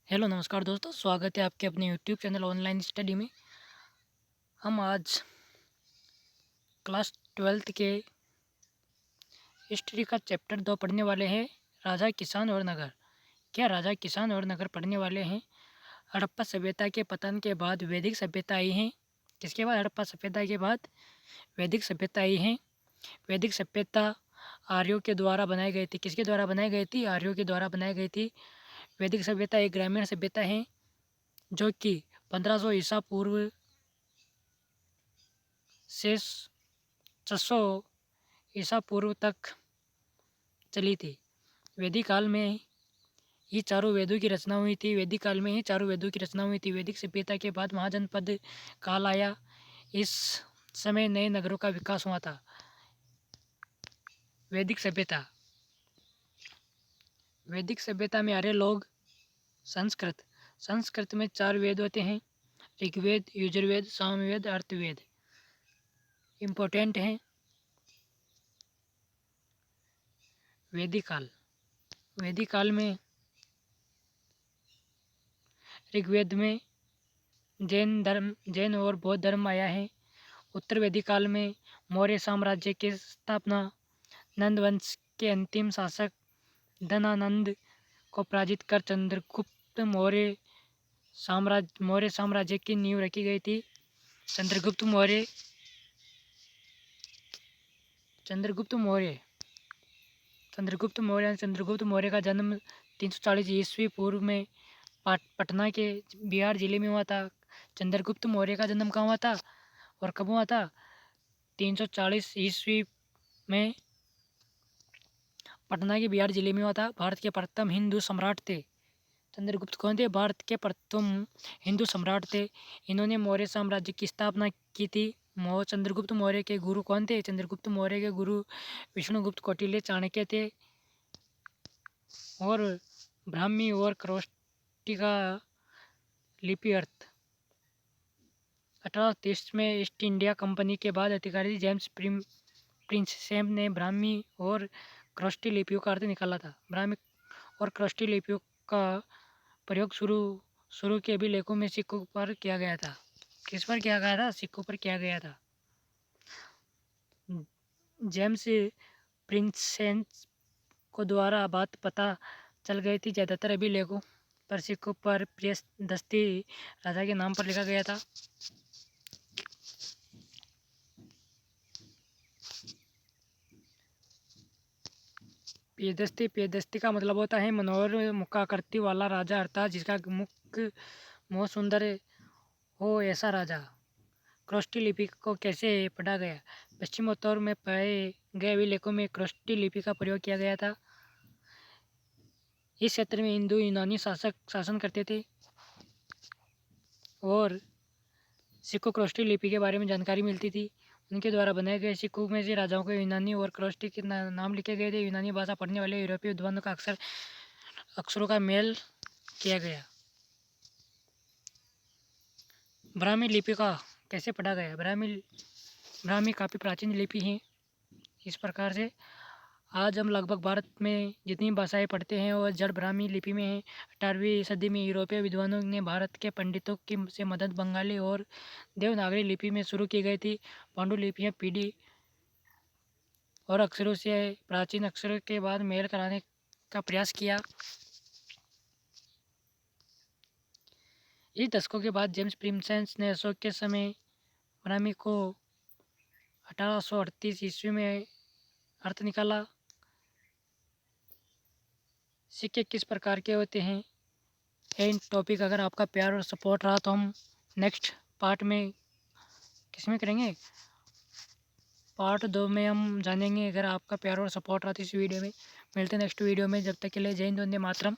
Hello नमस्कार दोस्तों, स्वागत है आपके अपने यूट्यूब चैनल ऑनलाइन स्टडी में। हम आज क्लास 12th के हिस्ट्री का चैप्टर 2 पढ़ने वाले हैं, राजा किसान और नगर। क्या राजा किसान और नगर पढ़ने वाले हैं। हड़प्पा सभ्यता के पतन के बाद वैदिक सभ्यता आई है। किसके बाद? हड़प्पा सभ्यता के बाद वैदिक सभ्यता आई है। वैदिक सभ्यता आर्यों के द्वारा बनाई गई थी। किसके द्वारा बनाई गई थी? आर्यों के द्वारा बनाई गई थी। वैदिक सभ्यता एक ग्रामीण सभ्यता है जो कि 1500 ईसा पूर्व से 600 ईसा पूर्व तक चली थी। वैदिक काल में ही चारों वेदों की रचना हुई थी। वैदिक काल में ही चारों वेदों की रचना हुई थी। वैदिक सभ्यता के बाद महाजनपद काल आया। इस समय नए नगरों का विकास हुआ था। वैदिक सभ्यता में आर्य लोग संस्कृत संस्कृत में 4 वेद होते हैं: ऋग्वेद, यजुर्वेद, सामवेद, अर्थवेद। इम्पोर्टेंट हैं। वैदिक काल में ऋग्वेद में जैन और बौद्ध धर्म आया है। उत्तर वैदिक काल में मौर्य साम्राज्य की स्थापना नंद वंश के अंतिम शासक धनानंद को पराजित कर चंद्रगुप्त मौर्य साम्राज्य की नींव रखी गई थी। चंद्रगुप्त मौर्य का जन्म 340 ईस्वी पूर्व में पटना के बिहार जिले में हुआ था। चंद्रगुप्त मौर्य का जन्म कहाँ हुआ था और कब हुआ था? 340 ईस्वी में पटना के बिहार जिले में हुआ था। भारत के प्रथम हिंदू सम्राट थे। चंद्रगुप्त कौन थे? भारत के प्रथम हिंदू सम्राट थे। इन्होंने मौर्य साम्राज्य की स्थापना की थी। चंद्रगुप्त मौर्य के गुरु कौन थे? चंद्रगुप्त मौर्य के गुरु विष्णुगुप्त कौटिल्य चाणक्य थे और ब्राह्मी और क्रोष्टी का लिपि अर्थ। 1830 में ईस्ट इंडिया कंपनी के बाद अधिकारी जेम्स प्रिंसेप ने ब्राह्मी और क्रोष्टी लिपियों का अर्थ निकाला था। ब्राह्मी और क्रोष्टी लिपियों का प्रयोग शुरू के अभिलेखों में सिक्कों पर किया गया था। किस पर किया गया था? सिक्कों पर किया गया था। जेम्स प्रिंसेप को द्वारा बात पता चल गई थी। ज़्यादातर अभिलेखों पर सिक्कों पर प्रियदस्ती राजा के नाम पर लिखा गया था। प्रियदस्ती का मतलब होता है मनोहर मुखाकृति वाला राजा, अर्थात जिसका मुख बहुत सुंदर हो, ऐसा राजा। क्रोष्टी लिपि को कैसे पढ़ा गया? पश्चिमोत्तर में पाए गए अभिलेखों में क्रोष्टी लिपि का प्रयोग किया गया था। इस क्षेत्र में हिंदू यूनानी शासक शासन करते थे और सिक्कों क्रोष्टी लिपि के बारे में जानकारी मिलती थी। उनके द्वारा बनाए गए सिक्कों में से राजाओं के यूनानी और क्रोष्टी के नाम लिखे गए थे। यूनानी भाषा पढ़ने वाले यूरोपीय विद्वानों का अक्षरों का मेल किया गया। ब्राह्मी लिपि का कैसे पढ़ा गया? ब्राह्मी काफ़ी प्राचीन लिपि है। इस प्रकार से आज हम लगभग भारत में जितनी भाषाएं पढ़ते हैं वो जड़ ब्राह्मी लिपि में है। 18वीं सदी में यूरोपीय विद्वानों ने भारत के पंडितों की से मदद बंगाली और देवनागरी लिपि में शुरू की गई थी। पांडुलिपियाँ पीढ़ी और अक्षरों से प्राचीन अक्षरों के बाद मेल कराने का प्रयास किया। इस दशकों के बाद जेम्स प्रिंसेप ने अशोक के समय ब्राह्मी को 1838 ईस्वी में अर्थ निकाला। सिक्के किस प्रकार के होते हैं? इन टॉपिक अगर आपका प्यार और सपोर्ट रहा तो हम नेक्स्ट पार्ट में किस में करेंगे? पार्ट 2 में हम जानेंगे। अगर आपका प्यार और सपोर्ट रहा तो इस वीडियो में मिलते हैं नेक्स्ट वीडियो में। जब तक के लिए जय हिंद, वंदे मातरम।